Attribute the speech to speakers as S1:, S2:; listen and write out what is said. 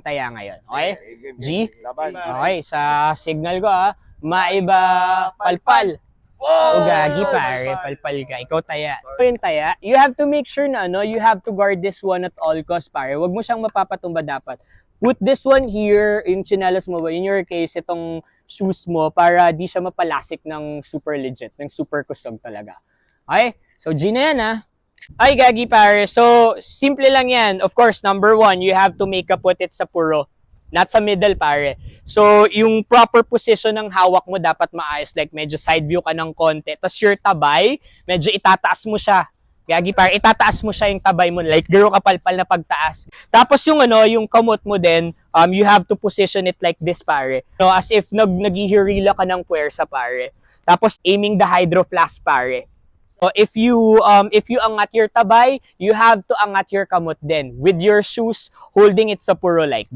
S1: Taya ngayon. Okay? G?
S2: Laban.
S1: Okay, sa signal ko maiba palpal. O gagi pare, palpal ka. Ikaw taya. So yung taya, you have to make sure na you have to guard this one at all costs pare. Huwag mo siyang mapapatumba dapat. Put this one here, yung chinelas mo ba, in your case, itong shoes mo, para di siya mapalasik ng super legit, ng super kusog talaga. Okay? So G na yan Ay, gagi pare. So, simple lang yan. Of course, number one, you have to make a put it sa puro. Not sa middle, pare. So, yung proper position ng hawak mo dapat maayos. Like, medyo side view ka ng konti. Tapos your tabay, medyo itataas mo siya. Gagi pare, itataas mo siya yung tabay mo. Like, garo kapalpal na pagtaas. Tapos yung yung kamot mo din, you have to position it like this, pare. No, as if naghihirila ka ng puwersa, pare. Tapos, aiming the hydro flask, pare. So if you angat your tabay, you have to angat your kamot din with your shoes holding it sa puro like